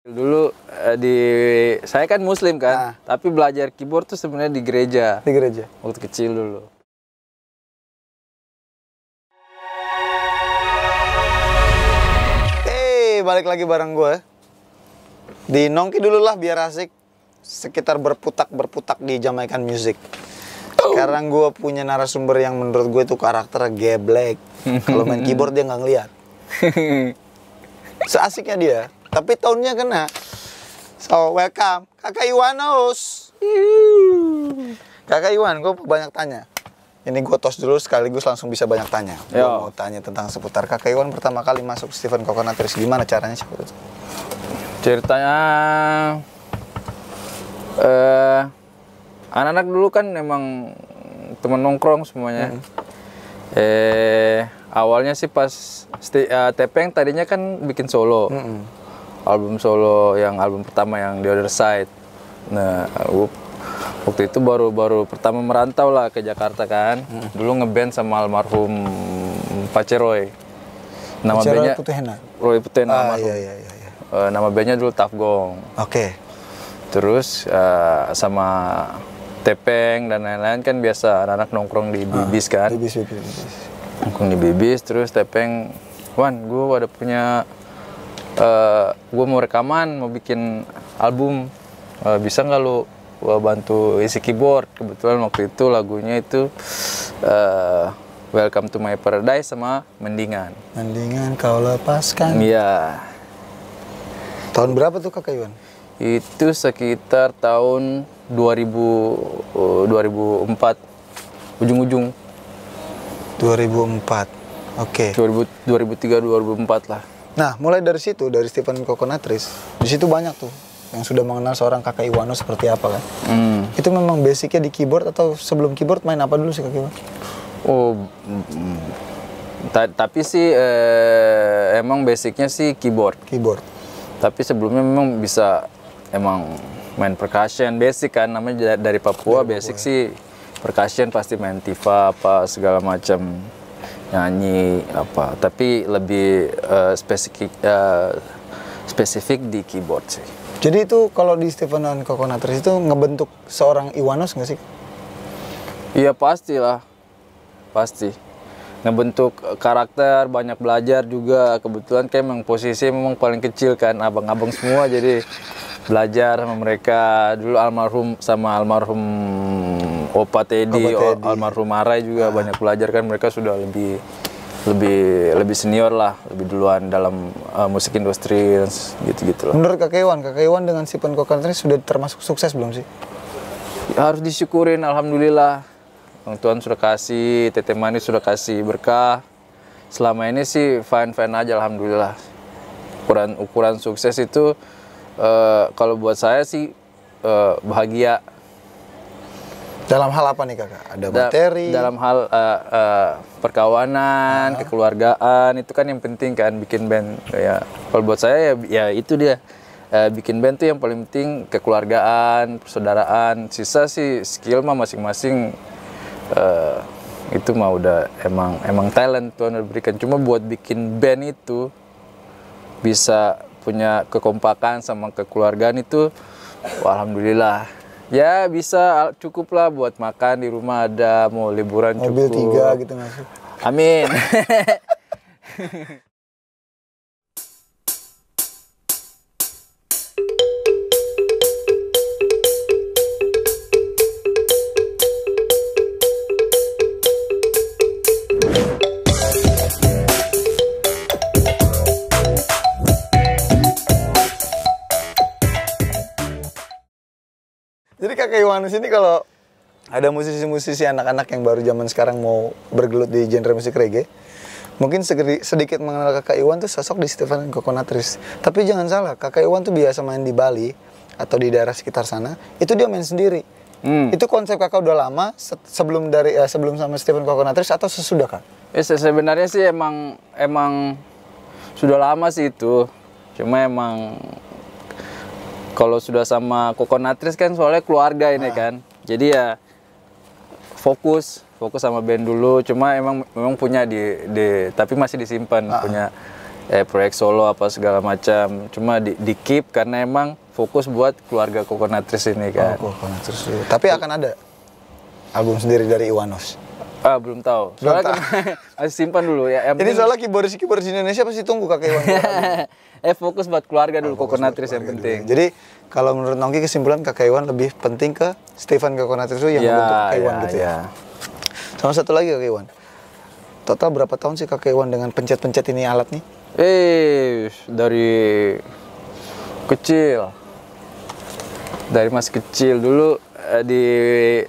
Dulu saya kan Muslim kan, tapi belajar keyboard tuh sebenarnya di gereja. Di gereja. Waktu kecil dulu. Balik lagi bareng gue. Di Nongki dulu lah biar asik. Sekitar berputak di Jamaican Music. Sekarang gue punya narasumber yang menurut gue itu karakter geblek. Kalau main keyboard dia nggak ngeliat. Seasiknya dia. Tapi tahunnya kena. So, welcome. Kakak Iwanos. Kakak Iwan, gue banyak tanya. Ini gue tos dulu sekaligus langsung bisa banyak tanya. Gue mau tanya tentang seputar Kakak Iwan pertama kali masuk Stephen Coconuttreez. Gimana caranya? Ceritanya anak-anak dulu kan emang teman nongkrong semuanya. Awalnya sih pas Tepeng tadinya kan bikin solo. Album solo yang album pertama yang The Other Side. Nah, waktu itu baru pertama merantau lah ke Jakarta kan. Dulu ngeband sama almarhum Pace Roy. Nama bandnya Roy Putena almarhum. Iya. Nama bandnya dulu Tough Gong. Oke. Terus sama Tepeng dan lain-lain kan biasa anak-anak nongkrong di Bibis kan. Bibis. Nongkrong di Bibis, terus Tepeng, Wan, gue ada punya gue mau rekaman, mau bikin album, bisa nggak lu bantu isi keyboard? Kebetulan waktu itu lagunya itu Welcome to My Paradise sama Mendingan. Mendingan kau lepaskan. Iya. Tahun berapa tuh Kakak Iwan? Itu sekitar tahun 2004, ujung-ujung. 2004, oke. 2003-2004 lah. Nah, mulai dari situ, dari Stephen Coconuttreez, di situ banyak tuh yang sudah mengenal seorang Kakak Iwano seperti apa kan? Itu memang basicnya di keyboard atau sebelum keyboard main apa dulu sih Kakak Iwan? Tapi sih emang basicnya sih keyboard. Tapi sebelumnya memang bisa emang main percussion, basic kan, namanya dari Papua, basic sih percussion pasti main tifa apa segala macam, nyanyi apa, tapi lebih spesifik di keyboard sih. Jadi itu kalau di Stephen Coconuttreez itu ngebentuk seorang Iwanos nggak sih? Iya pastilah, pasti ngebentuk karakter, banyak belajar juga. Kebetulan kayak memang posisi memang paling kecil kan, abang-abang semua, jadi belajar sama mereka. Dulu almarhum Opa Teddy, almarhum Arai juga banyak belajar kan, mereka sudah lebih senior lah, lebih duluan dalam musik industri gitu-gitu lah. Menurut Kakak Iwan dengan Stephen Coconuttreez sudah termasuk sukses belum sih? Ya, harus disyukurin, alhamdulillah. Tuhan sudah kasih, Tete Manis sudah kasih berkah. Selama ini sih fine aja, alhamdulillah. Ukuran sukses itu kalau buat saya sih bahagia. Dalam hal apa nih Kakak? Ada materi? Dalam hal perkawanan, kekeluargaan, itu kan yang penting kan bikin band. Ya, kalau buat saya ya itu dia. Bikin band tuh yang paling penting kekeluargaan, persaudaraan. Sisa sih skill mah masing-masing. Itu mah udah emang talent Tuhan udah berikan. Cuma buat bikin band itu bisa punya kekompakan sama kekeluargaan itu, alhamdulillah. Ya bisa cukup lah buat makan di rumah, ada mau liburan mobil cukup. 3 gitu masuk. Amin. Jadi Kakak Iwanus ini kalau ada musisi-musisi anak-anak yang baru zaman sekarang mau bergelut di genre musik reggae, mungkin sedikit mengenal Kakak Iwan tuh sosok di Stephen Coconuttreez. Tapi jangan salah, Kakak Iwan tuh biasa main di Bali atau di daerah sekitar sana, itu dia main sendiri. Itu konsep Kakak udah lama sebelum sama Stephen Coconuttreez atau sesudah Kak? Sebenarnya sih emang sudah lama sih itu. Cuma emang kalau sudah sama Coconuttreez kan soalnya keluarga ini kan. Jadi ya fokus sama band dulu. Cuma memang punya tapi masih disimpan, punya proyek solo apa segala macam. Cuma di keep karena emang fokus buat keluarga Coconutris ini kan. Oh, Coconutris. Tapi akan ada album sendiri dari Iwanos. Belum tahu. Soalnya masih simpan dulu ya. Ini soalnya keyboardis Indonesia pasti tunggu Kakak Iwan. Fokus buat keluarga dulu, Coconutris yang penting. Dulu. Jadi kalau menurut Nongki kesimpulan Kakak Iwan lebih penting ke Stefan Coconutris itu yang membentuk Kakak Iwan gitu ya. Sama satu lagi Kakak Iwan. Total berapa tahun sih Kakak Iwan dengan pencet-pencet ini alat nih? Dari kecil. Dari masih kecil dulu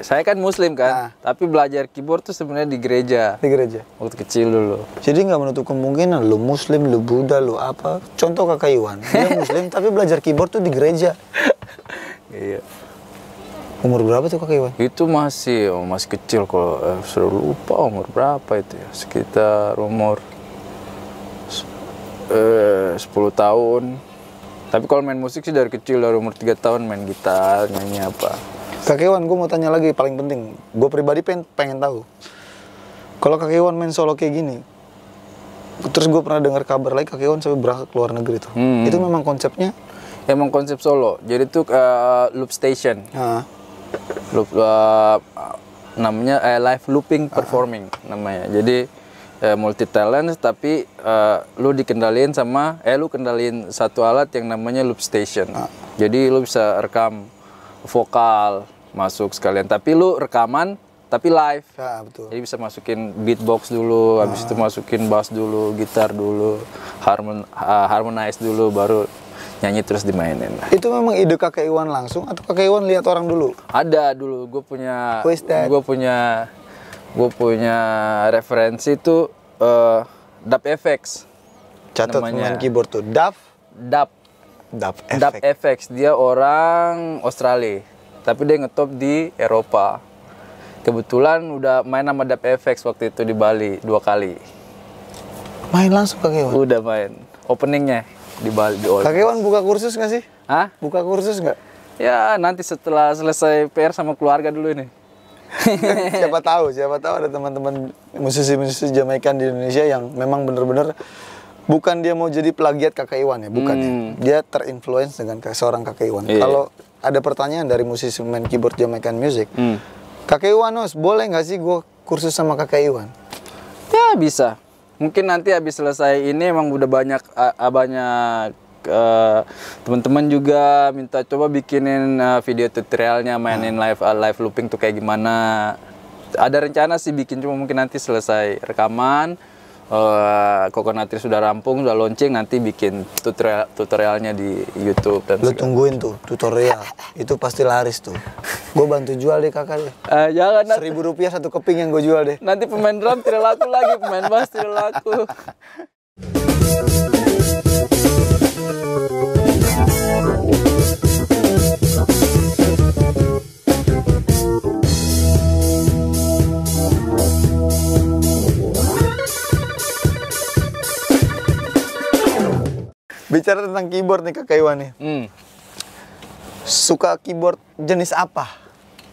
saya kan Muslim kan, tapi belajar keyboard tuh sebenarnya di gereja. Di gereja. Waktu kecil dulu. Jadi nggak menutup kemungkinan lu Muslim, lu Buddha, lu apa? Contoh Kakak Iwan, dia Muslim tapi belajar keyboard tuh di gereja. Iya. Umur berapa tuh Kakak Iwan? Itu masih kecil kalau sudah lupa umur berapa itu ya. Sekitar umur 10 tahun. Tapi kalau main musik sih dari kecil, dari umur 3 tahun main gitar, nyanyi apa. Kakak Iwan, gue mau tanya lagi paling penting. Gue pribadi pengen tahu. Kalau Kakak Iwan main solo kayak gini, terus gue pernah dengar kabar lagi Kakak Iwan sampai berangkat ke luar negeri tuh. Itu memang konsepnya? Emang konsep solo. Jadi tuh loop station. Loop, namanya live looping performing namanya. Jadi multi talent tapi lu dikendalin sama lu kendalin satu alat yang namanya loop station. Jadi lu bisa rekam vokal masuk sekalian, tapi lu rekaman tapi live. Betul. Jadi bisa masukin beatbox dulu, habis itu masukin bass dulu, gitar dulu, harmonize dulu, baru nyanyi terus dimainin. Itu memang ide Kakak Iwan langsung atau Kakak Iwan lihat orang dulu? Ada dulu, gue punya referensi itu Dub FX. Catat main keyboard tuh Dub FX. Dia orang Australia, tapi dia ngetop di Eropa. Kebetulan udah main sama Dub FX waktu itu di Bali 2 kali. Main langsung Kakak Iwan? Udah main openingnya di Bali. Kakak Iwan buka kursus nggak sih? Hah? Buka kursus nggak? Ya nanti setelah selesai PR sama keluarga dulu ini. siapa tahu ada teman-teman musisi-musisi Jamaikan di Indonesia yang memang benar-benar bukan dia mau jadi plagiat Kakak Iwan ya, bukan ya. Dia terinfluence dengan seorang Kakak Iwan. Kalau ada pertanyaan dari musisi main keyboard Jamaican music, Kakak Iwanos, boleh nggak sih gue kursus sama Kakak Iwan? Ya bisa. Mungkin nanti habis selesai ini emang udah banyak teman-teman juga minta coba bikinin video tutorialnya mainin live looping tuh kayak gimana. Ada rencana sih bikin, cuma mungkin nanti selesai rekaman Coconutris sudah rampung, sudah launching, nanti bikin tutorialnya di YouTube dan lu tungguin tuh tutorial. Itu pasti laris tuh. Gue bantu jual deh kakak deh. Jangan, Rp1.000 satu keping yang gue jual deh. Nanti pemain drum tidak laku lagi, pemain bass tidak laku. Bicara tentang keyboard nih Kakak Iwan nih. Suka keyboard jenis apa?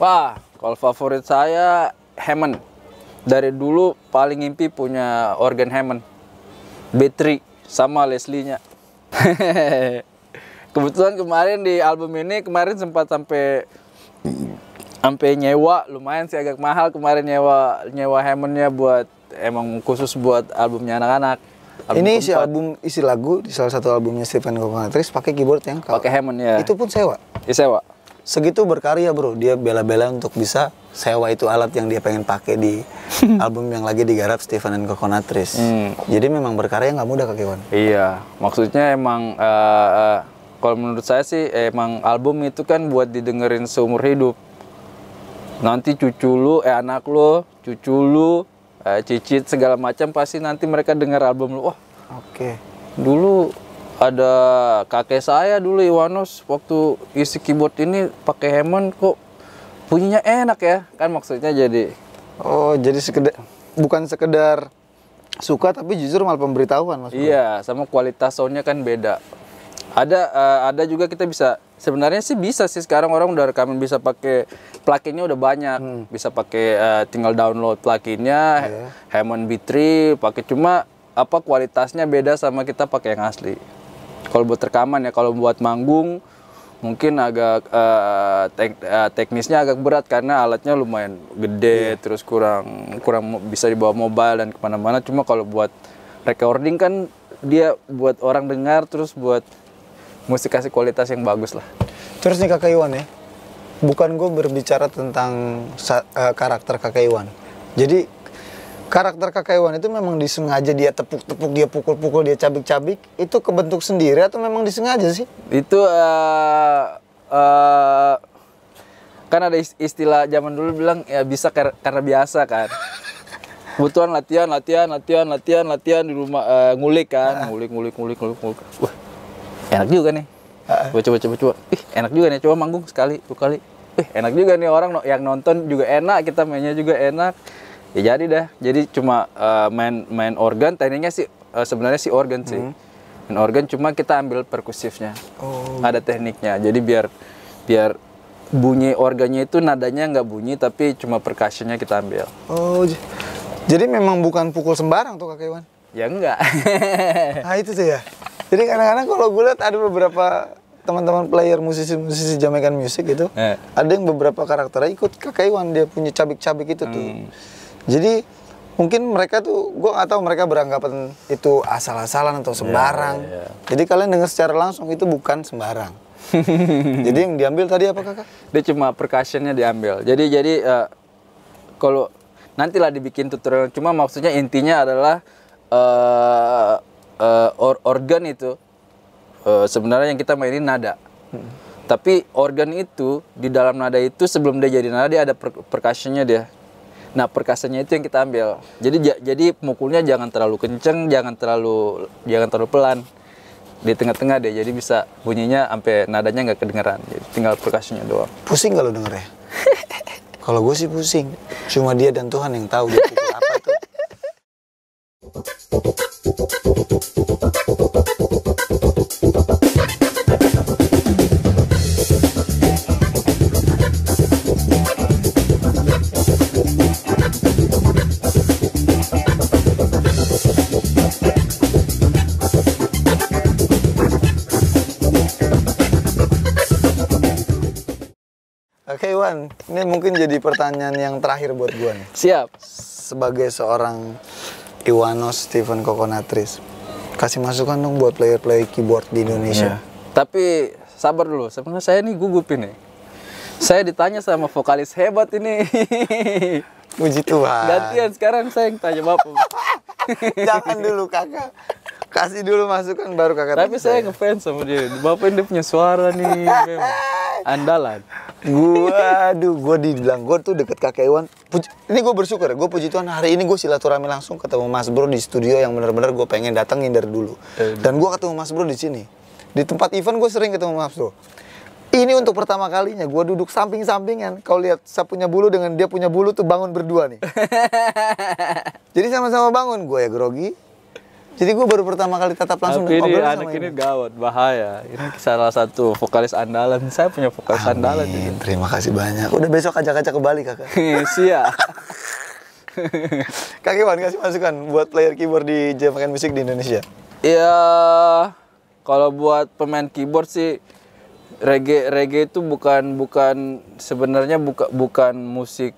Wah, kalau favorit saya Hammond. Dari dulu paling ngimpi punya organ Hammond. B3 sama Leslie-nya. Kebetulan kemarin di album ini sempat sampai nyewa, lumayan sih agak mahal kemarin nyewa Hammond-nya buat emang khusus buat albumnya anak-anak. Ini isi lagu di salah satu albumnya Stefan Coconutris pakai keyboard yang pakai Hammond ya. Itu pun sewa. Sewa. Segitu berkarya bro, dia bela-bela untuk bisa sewa itu alat yang dia pengen pakai di album yang lagi digarap Stefan dan Coconutris. Jadi memang berkarya nggak mudah Kak Iwan. Iya, maksudnya emang kalau menurut saya sih emang album itu kan buat didengerin seumur hidup. Nanti cucu lu, anak lu, cucu lu, cicit segala macam pasti nanti mereka dengar album lu. Wah, oke. Dulu ada kakek saya dulu Iwanos waktu isi keyboard ini pakai Hammond kok bunyinya enak ya, kan maksudnya jadi. Oh, jadi bukan sekedar suka tapi justru malah pemberitahuan Mas. Iya, sama kualitas soundnya kan beda. Ada juga kita bisa, sebenarnya sih bisa sih sekarang orang udah rekaman bisa pakai plugin-nya udah banyak. Bisa pakai tinggal download plugin-nya, Hammond B3 pakai, cuma apa kualitasnya beda sama kita pakai yang asli. Kalau buat rekaman ya, kalau buat manggung mungkin agak teknisnya agak berat karena alatnya lumayan gede, terus kurang bisa dibawa mobile dan kemana-mana. Cuma kalau buat recording kan dia buat orang dengar, terus buat musik kasih kualitas yang bagus lah. Terus nih Kakak Iwan ya, bukan gue berbicara tentang karakter Kakak Iwan. Jadi karakter Kakak Iwan itu memang disengaja dia tepuk-tepuk, dia pukul-pukul, dia cabik-cabik, itu kebentuk sendiri atau memang disengaja sih? Itu kan ada istilah zaman dulu bilang ya bisa karena biasa kan. Kebutuhan latihan di rumah, ngulik kan, ngulik. Wah, enak juga nih. Gue coba. Enak juga nih, coba manggung sekali, 2 kali. Enak juga nih, orang yang nonton juga enak, kita mainnya juga enak. Ya jadi dah. Jadi cuma main organ, tekniknya sih sebenarnya sih organ sih. Main organ cuma kita ambil perkusifnya. Ada tekniknya. Jadi biar bunyi organnya itu nadanya nggak bunyi tapi cuma percussionnya kita ambil. Oh, jadi memang bukan pukul sembarang tuh Kakak Iwan? Ya enggak. Nah itu tuh ya. Jadi kadang-kadang kalau gue lihat ada beberapa teman-teman player musisi Jamaican music gitu, ada yang beberapa karakternya ikut Kakak Iwan, dia punya cabik-cabik itu tuh. Jadi mungkin mereka tuh, gue nggak tahu mereka beranggapan itu asal-asalan atau sembarang. Jadi kalian dengar secara langsung itu bukan sembarang. Jadi yang diambil tadi apa Kakak? Dia cuma percussionnya diambil. Jadi kalau nantilah dibikin tutorial. Cuma maksudnya intinya adalah organ itu sebenarnya yang kita mainin nada. Tapi organ itu di dalam nada itu sebelum dia jadi nada dia ada percussionnya dia. Nah, perkasanya itu yang kita ambil. Jadi mukulnya jangan terlalu kenceng, jangan terlalu pelan. Di tengah-tengah deh, jadi bisa bunyinya sampai nadanya nggak kedengeran. Jadi tinggal perkasanya doang. Pusing kalau denger ya? Kalau gue sih pusing. Cuma dia dan Tuhan yang tahu dia pukul apa itu. Oke Iwan, ini mungkin jadi pertanyaan yang terakhir buat gue nih. Siap. Sebagai seorang Iwanos Steven Kokonatris, kasih masukan dong buat player-player keyboard di Indonesia. Tapi sabar dulu, sebenarnya saya nih gugup ini. Saya ditanya sama vokalis hebat ini. Puji Tuhan. Gantian sekarang saya yang tanya Bapak. Jangan dulu Kakak. Kasih dulu masukan baru Kakak. Tapi saya ngefans sama dia. Bapak ini punya suara nih, memang andalan. Gue dibilang gue tuh deket Kakak Iwan. Ini gue bersyukur ya, gue puji Tuhan hari ini gue silaturahmi langsung ketemu Mas Bro di studio yang benar-benar gue pengen datengin dari dulu. Dan gue ketemu Mas Bro di sini. Di tempat event gue sering ketemu Mas Bro. Ini untuk pertama kalinya gue duduk samping-sampingan. Kau lihat saya punya bulu dengan dia punya bulu tuh bangun berdua nih. Jadi sama-sama bangun, gue ya grogi. Jadi gue baru pertama kali tatap langsung tapi ngobrol anak sama ini gawat, bahaya. Ini salah satu vokalis andalan. Saya punya vokalis andalan. Terima kasih banyak. Udah besok ajak-ajak ke Bali Kakak. Siap. Kak Iwan kasih masukan buat player keyboard di Jamaican Music di Indonesia. Ya, kalau buat pemain keyboard sih reggae itu bukan sebenarnya bukan musik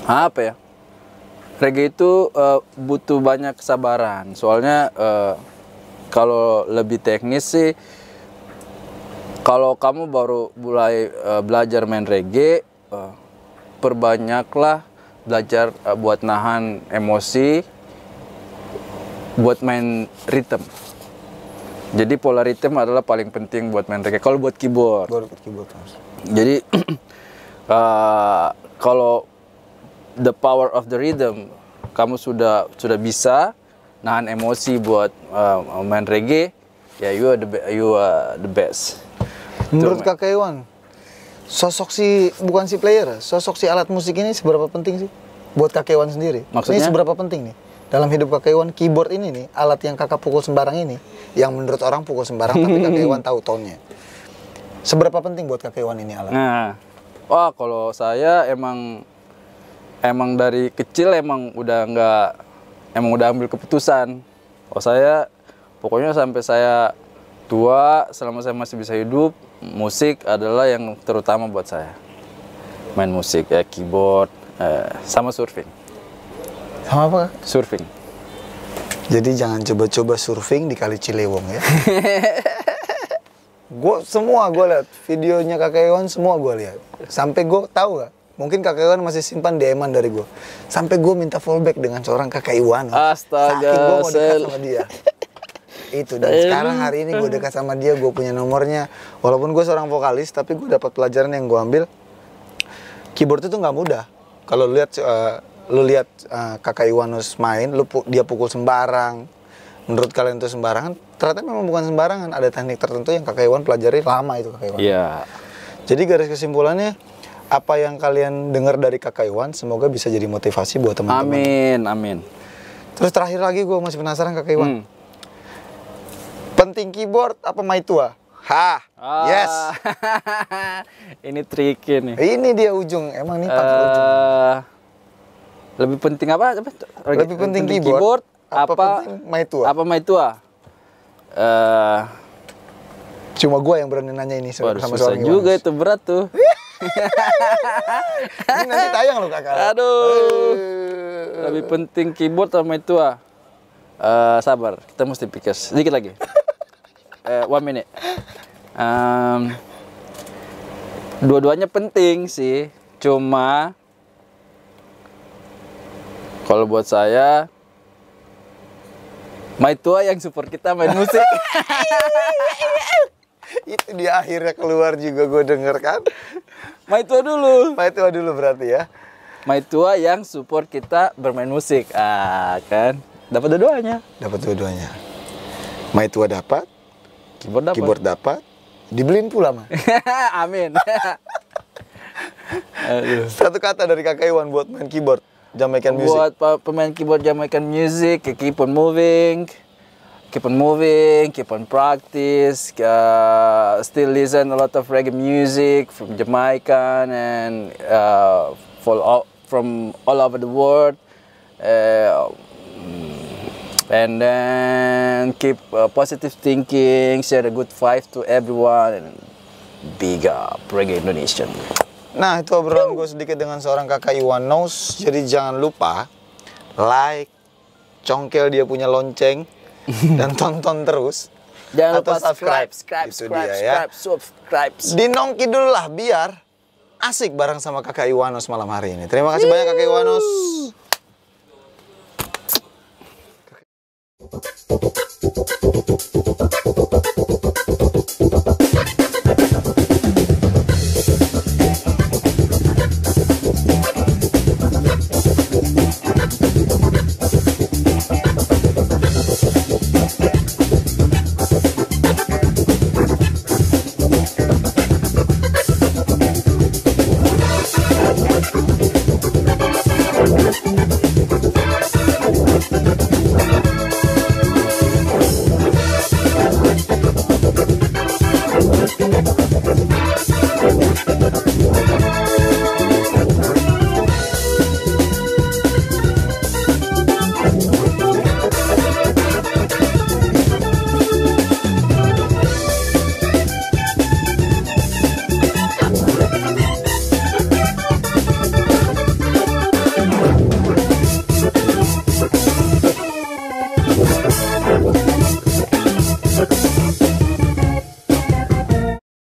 apa ya? Reggae itu butuh banyak kesabaran. Soalnya kalau lebih teknis sih, kalau kamu baru mulai belajar main reggae, perbanyaklah belajar buat nahan emosi, buat main rhythm. Jadi pola rhythm adalah paling penting buat main reggae. Kalau buat keyboard. Jadi kalau the power of the rhythm, kamu sudah bisa nahan emosi buat main reggae, ya you are the best. Menurut Kakak Iwan, sosok bukan si player, sosok si alat musik ini seberapa penting sih buat Kakak Iwan sendiri? Maksudnya? Ini seberapa penting nih dalam hidup Kakak Iwan? Keyboard ini nih, alat yang Kakak pukul sembarang ini, yang menurut orang pukul sembarang tapi Kakak Iwan tahu tone-nya. Seberapa penting buat Kakak Iwan ini alat? Nah, wah kalau saya emang dari kecil emang udah emang udah ambil keputusan. Oh saya pokoknya sampai saya tua, selama saya masih bisa hidup, musik adalah yang terutama buat saya. Main musik, ya keyboard, sama surfing. Sama apa? Surfing. Jadi jangan coba-coba surfing di Kali Ciliwung ya. Gue lihat videonya Kakak Iwan, semua gue lihat. Sampai gue tahu gak? Mungkin Kakak Iwan masih simpan DM-an dari gue. Sampai gue minta fallback dengan seorang Kakak Iwan. Astaga, saking gue mau dekat sama dia. Itu, dan sekarang hari ini gue dekat sama dia, gue punya nomornya. Walaupun gue seorang vokalis, tapi gue dapat pelajaran yang gue ambil. Keyboard itu nggak mudah. Kalau lu lihat Kakak Iwanus main, dia pukul sembarang. Menurut kalian itu sembarangan? Ternyata memang bukan sembarangan. Ada teknik tertentu yang Kakak Iwan pelajari lama itu Kakak Iwan. Iya. Jadi garis kesimpulannya, apa yang kalian dengar dari Kakak Iwan, semoga bisa jadi motivasi buat teman-teman. Amin, amin. Terus terakhir lagi gue masih penasaran Kakak Iwan. Penting keyboard apa Maitua? Yes. Ini tricky nih. Ini dia ujung. Emang nih pakai ujung. Lebih penting apa? Lebih penting keyboard apa penting Maitua? Apa Maitua? Cuma gue yang berani nanya ini sama susah seorang juga Iwanus. itu, berat tuh. Ini nanti tayang loh Kakak. Aduh. Lebih penting keyboard atau Maitua? Sabar, kita mesti pikir sedikit lagi. 1 minute. Dua-duanya penting sih, cuma kalau buat saya Maitua yang support kita main musik. Itu dia akhirnya keluar juga gue denger kan. Maitua dulu. Maitua dulu berarti ya. Maitua yang support kita bermain musik. Kan dapat dua-duanya. Dapat dua-duanya. Maitua dapat, Keyboard dapat, dibeliin pula mah. Amin. Aduh. Satu kata dari Kakak Iwan buat main keyboard Jamaican music. Buat pemain keyboard Jamaican music, keep on moving, keep on practice, still listen a lot of reggae music from Jamaican and from all over the world. And then keep positive thinking, share a good vibe to everyone, and big up Reggae Indonesian. Nah, itu obrolan gue sedikit dengan seorang Kakak Iwanus. Jadi jangan lupa like, congkel dia punya lonceng, dan tonton terus. Jangan atau lupa subscribe. Dinongki dulu lah biar asik bareng sama Kakak Iwanus malam hari ini. Terima kasih banyak Kakak Iwanus.